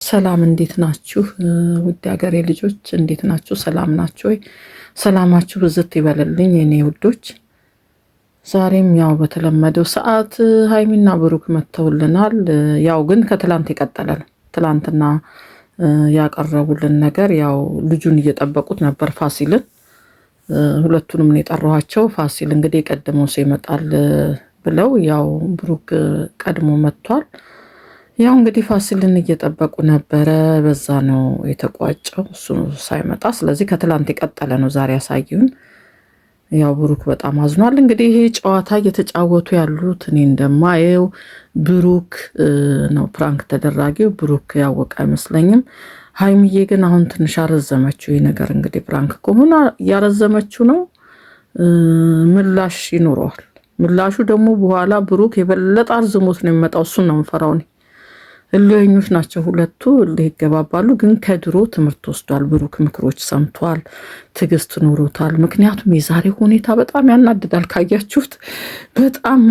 ሰላም እንዴት ናችሁ? ውድ ሀገሬ ልጆች እንዴት ናችሁ? ሰላም ናችሁ ወይ? ሰላማችሁ ብዝት ይበልልኝ የኔ ውዶች። ዛሬም ያው በተለመደው ሰዓት ሀይሚና ብሩክ መተውልናል። ያው ግን ከትላንት የቀጠለ ነው። ትላንትና ያቀረቡልን ነገር ያው ልጁን እየጠበቁት ነበር፣ ፋሲልን። ሁለቱንም ነው የጠራኋቸው። ፋሲል እንግዲህ ቀድሞ ሰው ይመጣል ብለው ያው ብሩክ ቀድሞ መጥቷል። ያው እንግዲህ ፋሲልን እየጠበቁ ነበረ። በዛ ነው የተቋጨው እሱ ሳይመጣ። ስለዚህ ከትላንት የቀጠለ ነው ዛሬ ያሳዩን። ያው ብሩክ በጣም አዝኗል። እንግዲህ ይሄ ጨዋታ እየተጫወቱ ያሉት እኔ እንደማየው ብሩክ ነው ፕራንክ ተደራጊው። ብሩክ ያወቀ አይመስለኝም። ሀይሚዬ ግን አሁን ትንሽ አረዘመችው። ይህ ነገር እንግዲህ ፕራንክ ከሆነ ያረዘመችው ነው። ምላሽ ይኖረዋል። ምላሹ ደግሞ በኋላ ብሩክ የበለጠ አርዝሞት ነው የሚመጣው። እሱን ነው የምፈራው እኔ። እልህኞች ናቸው ሁለቱ፣ እልህ ይገባባሉ። ግን ከድሮ ትምህርት ወስዷል ብሩክ፣ ምክሮች ሰምቷል፣ ትዕግስት ኖሮታል። ምክንያቱም የዛሬ ሁኔታ በጣም ያናድዳል። ካያችሁት በጣም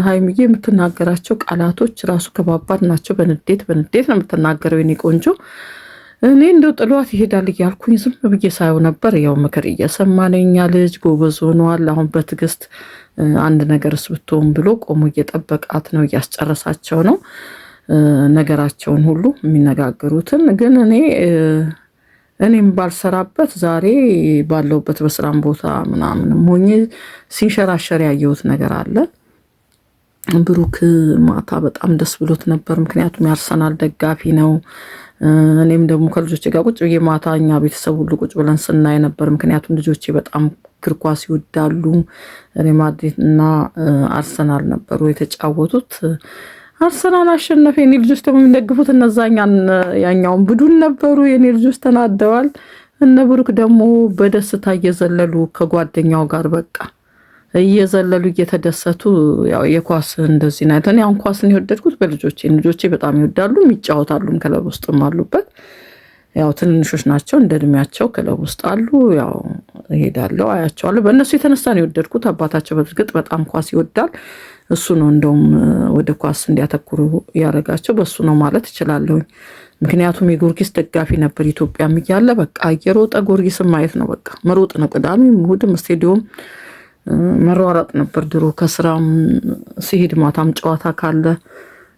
ሀይሚዬ የምትናገራቸው ቃላቶች ራሱ ከባባድ ናቸው። በንዴት ነው የምትናገረው የኔ ቆንጆ። እኔ እንደው ጥሏት ይሄዳል እያልኩኝ ዝም ብዬ ሳየው ነበር። ያው ምክር እየሰማ ነው የኛ ልጅ፣ ጎበዝ ሆኗል። አሁን በትዕግስት አንድ ነገርስ ብትሆን ብሎ ቆሞ እየጠበቃት ነው፣ እያስጨረሳቸው ነው ነገራቸውን ሁሉ የሚነጋገሩትን። ግን እኔም ባልሰራበት ዛሬ ባለውበት በስራም ቦታ ምናምንም ሆኜ ሲንሸራሸር ያየሁት ነገር አለ። ብሩክ ማታ በጣም ደስ ብሎት ነበር፣ ምክንያቱም የአርሰናል ደጋፊ ነው። እኔም ደግሞ ከልጆቼ ጋር ቁጭ ብዬ ማታ እኛ ቤተሰብ ሁሉ ቁጭ ብለን ስናይ ነበር። ምክንያቱም ልጆቼ በጣም እግር ኳስ ይወዳሉ። ሪያል ማድሪድ እና አርሰናል ነበሩ የተጫወቱት። አርሰናል አሸነፈ። የኔ ልጆች ደግሞ የሚደግፉት ያኛውን ቡድን ነበሩ። የኔ ልጆች ተናደዋል። እነ ብሩክ ደግሞ በደስታ እየዘለሉ ከጓደኛው ጋር በቃ እየዘለሉ እየተደሰቱ። ያው የኳስ እንደዚህ ነው። እኔ አሁን ኳስን የወደድኩት ልጆቼ በጣም ይወዳሉ፣ የሚጫወታሉም ክለብ ውስጥም አሉበት። ያው ትንንሾች ናቸው፣ እንደ እድሜያቸው ክለብ ውስጥ አሉ። ያው እሄዳለሁ፣ አያቸዋለሁ። በእነሱ የተነሳ ነው የወደድኩት። አባታቸው በእርግጥ በጣም ኳስ ይወዳል። እሱ ነው እንደውም ወደ ኳስ እንዲያተኩሩ ያደረጋቸው። በሱ ነው ማለት እችላለሁኝ። ምክንያቱም የጊዮርጊስ ደጋፊ ነበር ኢትዮጵያም እያለ በቃ እየሮጠ ጊዮርጊስን ማየት ነው፣ በቃ መሮጥ ነው። ቅዳሜም እሑድም ስቴዲዮም መሯሯጥ ነበር ድሮ። ከስራም ሲሄድ ማታም ጨዋታ ካለ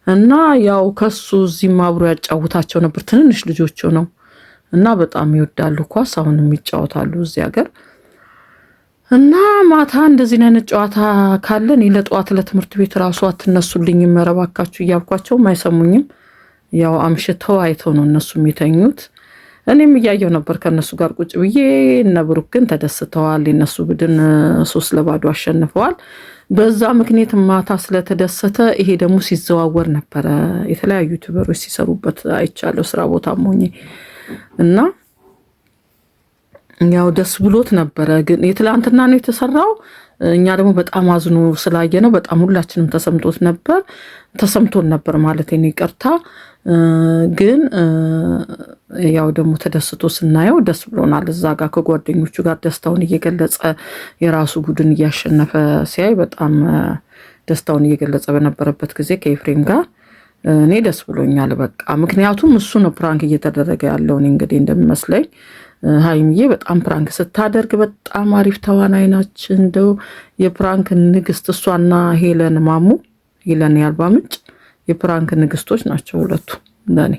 እና ያው ከሱ እዚህም አብሮ ያጫውታቸው ነበር። ትንንሽ ልጆቹ ነው እና በጣም ይወዳሉ ኳስ። አሁንም ይጫወታሉ እዚህ ሀገር እና ማታ እንደዚህ አይነት ጨዋታ ካለ እኔ ለጠዋት ለትምህርት ቤት ራሱ አትነሱልኝ መረባካችሁ እያልኳቸውም አይሰሙኝም። ያው አምሽተው አይተው ነው እነሱ የሚተኙት። እኔም እያየው ነበር ከነሱ ጋር ቁጭ ብዬ። እነ ብሩክ ግን ተደስተዋል። የነሱ ቡድን 3-0 አሸንፈዋል። በዛ ምክንያት ማታ ስለተደሰተ ይሄ ደግሞ ሲዘዋወር ነበረ። የተለያዩ ዩቲዩበሮች ሲሰሩበት አይቻለሁ ስራ ቦታም ሆኜ እና ያው ደስ ብሎት ነበረ። ግን የትላንትና ነው የተሰራው። እኛ ደግሞ በጣም አዝኖ ስላየ ነው በጣም ሁላችንም ተሰምቶን ነበር ማለት ነው። ይቅርታ። ግን ያው ደግሞ ተደስቶ ስናየው ደስ ብሎናል። እዛ ጋር ከጓደኞቹ ጋር ደስታውን እየገለጸ የራሱ ቡድን እያሸነፈ ሲያይ በጣም ደስታውን እየገለጸ በነበረበት ጊዜ ከኤፍሬም ጋር እኔ ደስ ብሎኛል በቃ። ምክንያቱም እሱ ነው ፕራንክ እየተደረገ ያለው። እኔ እንግዲህ እንደሚመስለኝ ሀይሚዬ በጣም ፕራንክ ስታደርግ በጣም አሪፍ ተዋናይ ናች። እንደው የፕራንክ ንግስት እሷና ሄለን የአርባ ምንጭ የፕራንክ ንግስቶች ናቸው ሁለቱ። ለኔ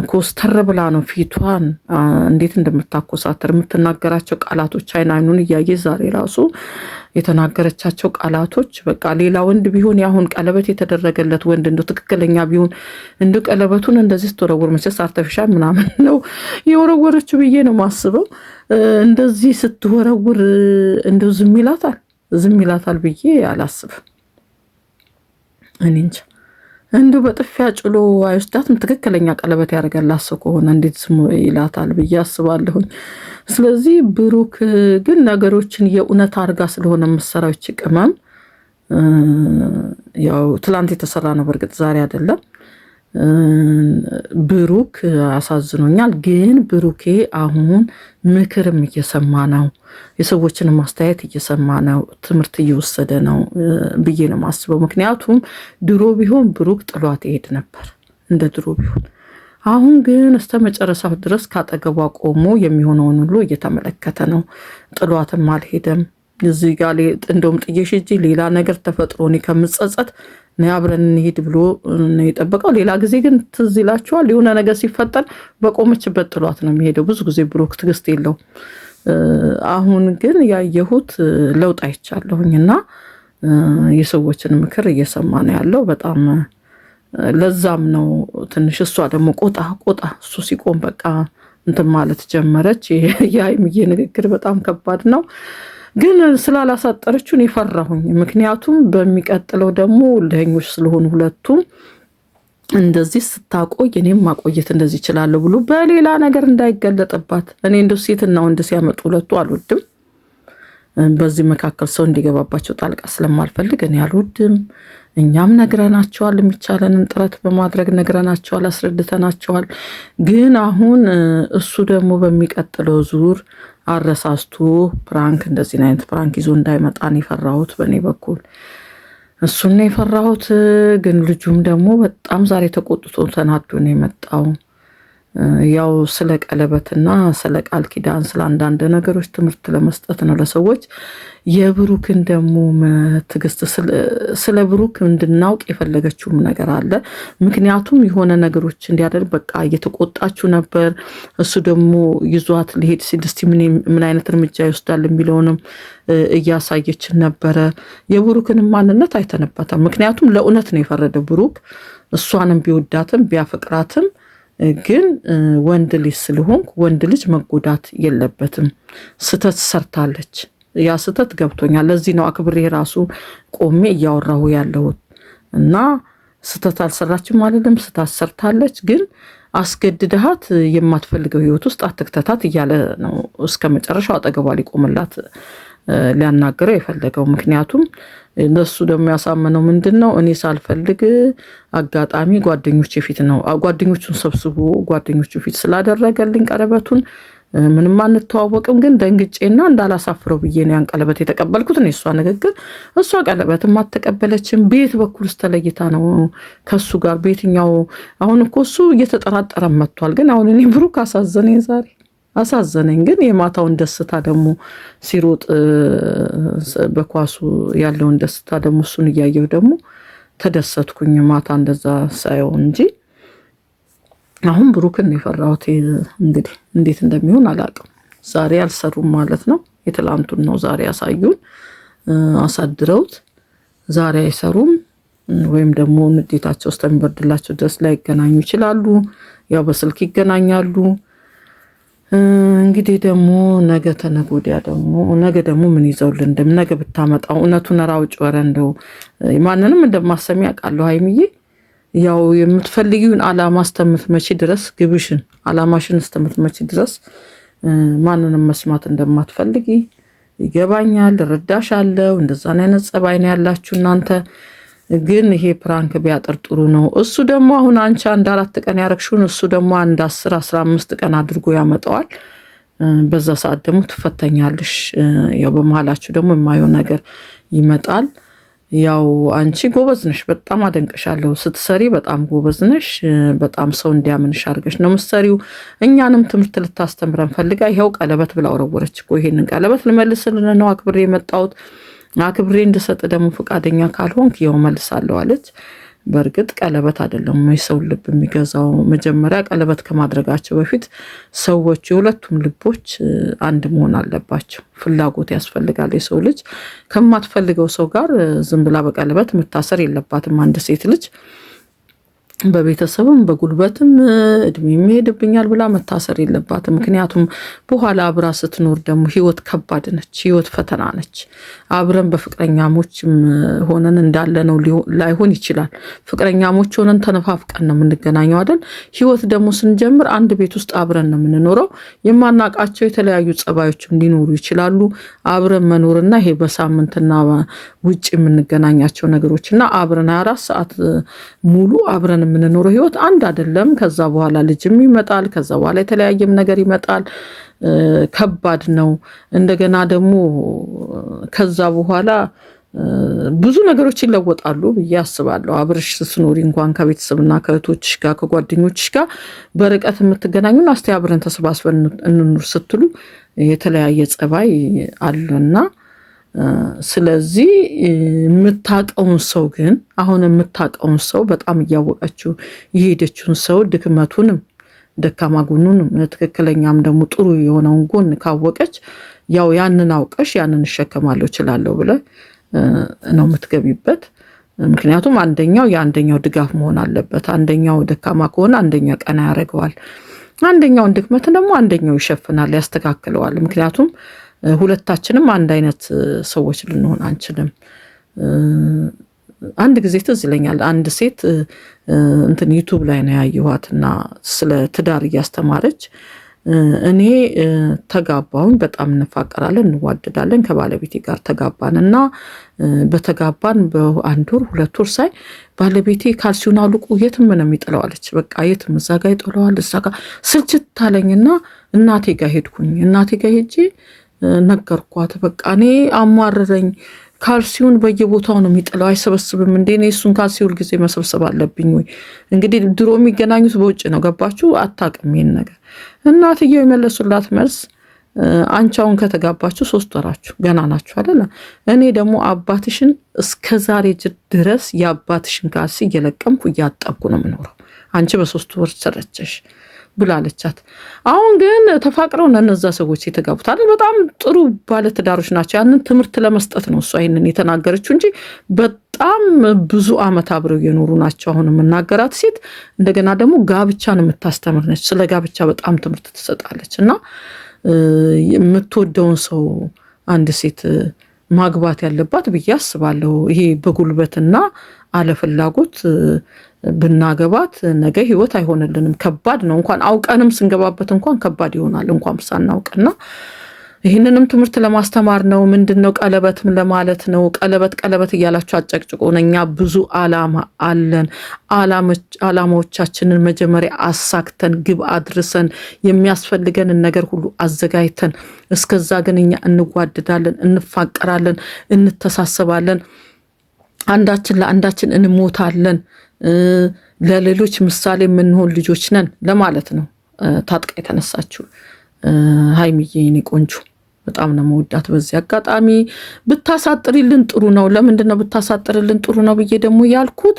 ኮስተር ብላ ነው ፊቷን እንዴት እንደምታኮሳተር የምትናገራቸው ቃላቶች አይኑን እያየ ዛሬ ራሱ የተናገረቻቸው ቃላቶች በቃ ሌላ ወንድ ቢሆን ያሁን ቀለበት የተደረገለት ወንድ እንደው ትክክለኛ ቢሆን እንደው ቀለበቱን እንደዚህ ስትወረውር መቼስ አርተፊሻል ምናምን ነው የወረወረችው ብዬ ነው ማስበው። እንደዚህ ስትወረውር እንደው ዝም ይላታል ብዬ አላስብም። እኔ እንጃ እንደው በጥፊያ ጭሎ አይወስዳትም። ትክክለኛ ቀለበት ያደርገላት ሰው ከሆነ እንዴት ዝም ይላታል ብዬ አስባለሁኝ። ስለዚህ ብሩክ ግን ነገሮችን የእውነት አድርጋ ስለሆነ መሰራው ቅመም ያው ትላንት የተሰራ ነው በእርግጥ ዛሬ አይደለም። ብሩክ አሳዝኖኛል። ግን ብሩኬ አሁን ምክርም እየሰማ ነው፣ የሰዎችን ማስተያየት እየሰማ ነው፣ ትምህርት እየወሰደ ነው ብዬ ነው ማስበው። ምክንያቱም ድሮ ቢሆን ብሩክ ጥሏት ይሄድ ነበር። እንደ ድሮ ቢሆን። አሁን ግን እስከ መጨረሻው ድረስ ካጠገቧ ቆሞ የሚሆነውን ሁሉ እየተመለከተ ነው። ጥሏትም አልሄደም። እዚህ ጋር እንደውም ጥዬሽ ሂጂ ሌላ ነገር ተፈጥሮ እኔ ከምጸጸት ነይ አብረን እንሂድ ብሎ ነው የጠበቀው። ሌላ ጊዜ ግን ትዝ ይላችኋል የሆነ ነገር ሲፈጠር በቆመችበት ጥሏት ነው የሚሄደው። ብዙ ጊዜ ብሩክ ትዕግስት የለው። አሁን ግን ያየሁት ለውጥ አይቻለሁኝና የሰዎችን ምክር እየሰማ ነው ያለው። በጣም ለዛም ነው ትንሽ እሷ ደግሞ ቆጣ እሱ ሲቆም በቃ እንትን ማለት ጀመረች። የሀይሚዬ ንግግር በጣም ከባድ ነው። ግን ስላላሳጠረችውን የፈራሁኝ። ምክንያቱም በሚቀጥለው ደግሞ ለኞች ስለሆኑ ሁለቱም እንደዚህ ስታቆይ እኔም ማቆየት እንደዚህ ይችላለሁ ብሎ በሌላ ነገር እንዳይገለጥባት። እኔ እንደው ሴትና ወንድ ሲያመጡ ሁለቱ አልወድም። በዚህ መካከል ሰው እንዲገባባቸው ጣልቃ ስለማልፈልግ እኔ አልወድም። እኛም ነግረናቸዋል፣ የሚቻለንን ጥረት በማድረግ ነግረናቸዋል፣ አስረድተናቸዋል። ግን አሁን እሱ ደግሞ በሚቀጥለው ዙር አረሳስቶ ፕራንክ እንደዚህ አይነት ፕራንክ ይዞ እንዳይመጣን የፈራሁት በእኔ በኩል እሱን የፈራሁት። ግን ልጁም ደግሞ በጣም ዛሬ ተቆጥቶ ተናዶ ነው የመጣው። ያው ስለ ቀለበትና ስለ ቃል ኪዳን ስለ አንዳንድ ነገሮች ትምህርት ለመስጠት ነው ለሰዎች። የብሩክን ደግሞ ትዕግስት ስለ ብሩክ እንድናውቅ የፈለገችውም ነገር አለ። ምክንያቱም የሆነ ነገሮች እንዲያደርግ በቃ እየተቆጣችው ነበር። እሱ ደግሞ ይዟት ሊሄድ ሲል እስቲ ምን አይነት እርምጃ ይወስዳል የሚለውንም እያሳየችን ነበረ። የብሩክንም ማንነት አይተንበታል። ምክንያቱም ለእውነት ነው የፈረደ ብሩክ። እሷንም ቢወዳትም ቢያፈቅራትም ግን ወንድ ልጅ ስለሆንኩ ወንድ ልጅ መጎዳት የለበትም። ስተት ሰርታለች። ያ ስተት ገብቶኛል። ለዚህ ነው አክብሬ ራሱ ቆሜ እያወራሁ ያለሁት እና ስተት አልሰራችም አይደለም፣ ስተት ሰርታለች። ግን አስገድደሃት የማትፈልገው ህይወት ውስጥ አትክተታት እያለ ነው እስከ መጨረሻው አጠገቧ ሊቆምላት ሊያናገረው የፈለገው። ምክንያቱም እነሱ ደግሞ ያሳመነው ምንድን ነው? እኔ ሳልፈልግ አጋጣሚ ጓደኞቼ ፊት ነው ጓደኞቹን ሰብስቦ ጓደኞቹ ፊት ስላደረገልኝ ቀለበቱን ምንም አንተዋወቅም፣ ግን ደንግጬና እንዳላሳፍረው ብዬ ነው ያን ቀለበት የተቀበልኩት ነው የሷ ንግግር። እሷ ቀለበትም አልተቀበለችም። ቤት በኩል ተለይታ ነው ከሱ ጋር ቤትኛው። አሁን እኮ እሱ እየተጠራጠረ መጥቷል። ግን አሁን እኔ ብሩክ አሳዘነኝ ዛሬ አሳዘነኝ። ግን የማታውን ደስታ ደግሞ ሲሮጥ በኳሱ ያለውን ደስታ ደግሞ እሱን እያየሁ ደግሞ ተደሰትኩኝ ማታ እንደዛ ሳየው እንጂ አሁን ብሩክን የፈራሁት። እንግዲህ እንዴት እንደሚሆን አላውቅም። ዛሬ አልሰሩም ማለት ነው። የትላንቱን ነው ዛሬ ያሳዩን። አሳድረውት ዛሬ አይሰሩም፣ ወይም ደግሞ ንዴታቸው እስከሚበርድላቸው ድረስ ላይገናኙ ይችላሉ። ያው በስልክ ይገናኛሉ። እንግዲህ ደግሞ ነገ ተነገ ወዲያ ደግሞ ምን ይዘውልን ነገ ብታመጣው እውነቱን ራውጭ ወረ እንደው ማንንም እንደማሰሚ ያውቃለሁ። ሀይሚዬ ያው የምትፈልጊውን አላማ እስከምትመጪ ድረስ ግብሽን አላማሽን እስከምትመጪ ድረስ ማንንም መስማት እንደማትፈልጊ ይገባኛል፣ እረዳሻለሁ። እንደዛን አይነት ጸባይ ነው ያላችሁ እናንተ። ግን ይሄ ፕራንክ ቢያጠር ጥሩ ነው። እሱ ደግሞ አሁን አንቺ አንድ 4 ቀን ያረግሽውን እሱ ደግሞ አንድ 10-15 ቀን አድርጎ ያመጣዋል። በዛ ሰዓት ደግሞ ትፈተኛለሽ። ያው በመሀላችሁ ደግሞ የማየው ነገር ይመጣል። ያው አንቺ ጎበዝ ነሽ፣ በጣም አደንቅሻለሁ። ስትሰሪ በጣም ጎበዝ ነሽ። በጣም ሰው እንዲያምንሽ አድርገሽ ነው የምትሰሪው። እኛንም ትምህርት ልታስተምረን ፈልጋ ይኸው ቀለበት ብላ ወረወረች እኮ። ይሄንን ቀለበት ልመልስልን ነው አክብሬ የመጣሁት። አክብሬ እንድሰጥ ደግሞ ፈቃደኛ ካልሆንክ ይኸው መልሳለሁ አለች። በእርግጥ ቀለበት አይደለም የሰው ልብ የሚገዛው። መጀመሪያ ቀለበት ከማድረጋቸው በፊት ሰዎች የሁለቱም ልቦች አንድ መሆን አለባቸው። ፍላጎት ያስፈልጋል። የሰው ልጅ ከማትፈልገው ሰው ጋር ዝም ብላ በቀለበት መታሰር የለባትም። አንድ ሴት ልጅ በቤተሰብም በጉልበትም እድሜ የሚሄድብኛል ብላ መታሰር የለባትም። ምክንያቱም በኋላ አብራ ስትኖር ደግሞ ህይወት ከባድ ነች፣ ህይወት ፈተና ነች። አብረን በፍቅረኛሞችም ሆነን እንዳለ ነው ላይሆን ይችላል። ፍቅረኛሞች ሆነን ተነፋፍቀን ነው የምንገናኘው አይደል? ህይወት ደግሞ ስንጀምር አንድ ቤት ውስጥ አብረን ነው የምንኖረው። የማናውቃቸው የተለያዩ ጸባዮችም ሊኖሩ ይችላሉ። አብረን መኖርና ይሄ በሳምንትና ውጭ የምንገናኛቸው ነገሮችና አብረን 24 ሰዓት ሙሉ አብረን የምንኖረው ህይወት አንድ አይደለም። ከዛ በኋላ ልጅም ይመጣል። ከዛ በኋላ የተለያየም ነገር ይመጣል። ከባድ ነው። እንደገና ደግሞ ከዛ በኋላ ብዙ ነገሮች ይለወጣሉ ብዬ አስባለሁ። አብረሽ ስትኖሪ እንኳን ከቤተሰብና ከእህቶችሽ ጋር ከጓደኞችሽ ጋር በርቀት የምትገናኙን እስቲ አብረን ተሰባስበን እንኑር ስትሉ የተለያየ ጸባይ አለና ስለዚህ የምታውቀውን ሰው ግን አሁን የምታውቀውን ሰው በጣም እያወቀችው የሄደችውን ሰው ድክመቱንም ደካማ ጎኑንም ትክክለኛም ደግሞ ጥሩ የሆነውን ጎን ካወቀች ያው ያንን አውቀሽ ያንን እሸከማለሁ እችላለሁ ብለ ነው የምትገቢበት። ምክንያቱም አንደኛው የአንደኛው ድጋፍ መሆን አለበት። አንደኛው ደካማ ከሆነ አንደኛው ቀና ያደርገዋል፣ አንደኛውን ድክመት ደግሞ አንደኛው ይሸፍናል፣ ያስተካክለዋል። ምክንያቱም ሁለታችንም አንድ አይነት ሰዎች ልንሆን አንችልም። አንድ ጊዜ ትዝ ይለኛል አንድ ሴት እንትን ዩቲዩብ ላይ ነው ያየኋትና ስለ ትዳር እያስተማረች እኔ ተጋባሁኝ፣ በጣም እንፋቀራለን፣ እንዋደዳለን፣ ከባለቤቴ ጋር ተጋባንና በተጋባን በአንድ ወር 2 ወር ሳይ ባለቤቴ ካልሲውን አውልቆ የትም ነው የሚጥለው አለች። በቃ የትም እዛ ጋር ይጥለዋል፣ እዛ ጋር ስልችት አለኝና እናቴ ጋር ሄድኩኝ። እናቴ ጋር ሄጄ ነገርኳት። በቃ እኔ አሟረረኝ፣ ካልሲውን በየቦታው ነው የሚጥለው፣ አይሰበስብም እንዴ? እኔ እሱን ካልሲ ሁል ጊዜ መሰብሰብ አለብኝ ወይ? እንግዲህ ድሮ የሚገናኙት በውጭ ነው፣ ገባችሁ? አታውቅም ይሄን ነገር። እናትየው የመለሱላት መልስ አንቺ አሁን ከተጋባችሁ 3 ወራችሁ ገና ናችሁ አይደለ? እኔ ደግሞ አባትሽን እስከዛሬ ድረስ የአባትሽን ካልሲ እየለቀምኩ እያጠብኩ ነው የምኖረው፣ አንቺ በ3 ወር ሰረቸሽ ብላለቻት። አሁን ግን ተፋቅረው ነው እነዛ ሰዎች የተጋቡት አይደል? በጣም ጥሩ ባለትዳሮች ናቸው። ያንን ትምህርት ለመስጠት ነው እሷ ይሄንን የተናገረችው እንጂ በጣም ብዙ አመት አብረው የኖሩ ናቸው። አሁን የምናገራት ሴት እንደገና ደግሞ ጋብቻን የምታስተምር ነች። ስለ ጋብቻ በጣም ትምህርት ትሰጣለች። እና የምትወደውን ሰው አንድ ሴት ማግባት ያለባት ብዬ አስባለሁ። ይሄ በጉልበትና አለፍላጎት ብናገባት ነገ ህይወት አይሆንልንም፣ ከባድ ነው። እንኳን አውቀንም ስንገባበት እንኳን ከባድ ይሆናል እንኳን ሳናውቅና ይህንንም ትምህርት ለማስተማር ነው። ምንድነው ቀለበትም ለማለት ነው። ቀለበት እያላችሁ አጨቅጭቆን፣ እኛ ብዙ አላማ አለን። አላማዎቻችንን መጀመሪያ አሳክተን ግብ አድርሰን የሚያስፈልገንን ነገር ሁሉ አዘጋጅተን እስከዛ ግን እኛ እንዋደዳለን፣ እንፋቀራለን፣ እንተሳሰባለን፣ አንዳችን ለአንዳችን እንሞታለን፣ ለሌሎች ምሳሌ የምንሆን ልጆች ነን ለማለት ነው ታጥቃ የተነሳችው ሀይሚዬ የኔ ቆንጆ። በጣም ነው መወዳት። በዚህ አጋጣሚ ብታሳጥሪልን ጥሩ ነው። ለምንድነው ብታሳጥሪልን ጥሩ ነው ብዬ ደግሞ ያልኩት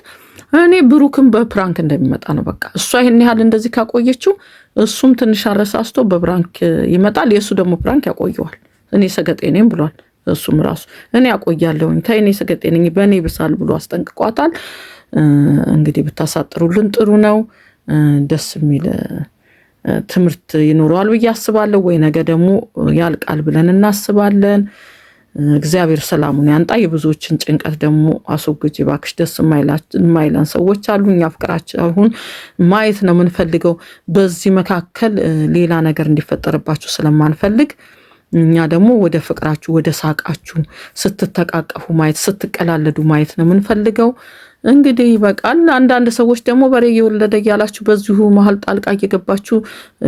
እኔ ብሩክም በፕራንክ እንደሚመጣ ነው። በቃ እሷ ይሄን ያህል እንደዚህ ካቆየችው እሱም ትንሽ አረሳስቶ በፕራንክ ይመጣል። የእሱ ደግሞ ፕራንክ ያቆየዋል። እኔ ሰገጤ ነኝ ብሏል። እሱም ራሱ እኔ ያቆያለሁኝ ተይ እኔ ሰገጤ ነኝ በእኔ ብሳል ብሎ አስጠንቅቋታል። እንግዲህ ብታሳጥሩልን ጥሩ ነው። ደስ የሚል ትምህርት ይኖረዋል ብዬ አስባለሁ። ወይ ነገ ደግሞ ያልቃል ብለን እናስባለን። እግዚአብሔር ሰላሙን ያንጣ። የብዙዎችን ጭንቀት ደግሞ አስወግጅ እባክሽ። ደስ የማይለን ሰዎች አሉ። እኛ ፍቅራችሁን ማየት ነው የምንፈልገው። በዚህ መካከል ሌላ ነገር እንዲፈጠርባችሁ ስለማንፈልግ እኛ ደግሞ ወደ ፍቅራችሁ ወደ ሳቃችሁ ስትተቃቀፉ ማየት ስትቀላለዱ ማየት ነው የምንፈልገው። እንግዲህ ይበቃል። አንዳንድ ሰዎች ደግሞ በሬ እየወለደ እያላችሁ በዚሁ መሀል ጣልቃ እየገባችሁ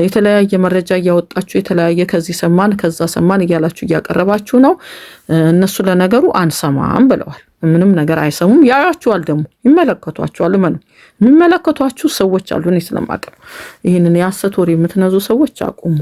የተለያየ መረጃ እያወጣችሁ የተለያየ ከዚህ ሰማን ከዛ ሰማን እያላችሁ እያቀረባችሁ ነው። እነሱ ለነገሩ አንሰማም ብለዋል። ምንም ነገር አይሰሙም። ያያችኋል፣ ደግሞ ይመለከቷችኋል። የሚመለከቷችሁ ሰዎች አሉ። እኔ ስለማውቅ ይህንን የሐሰት ወሬ የምትነዙ ሰዎች አቁሙ።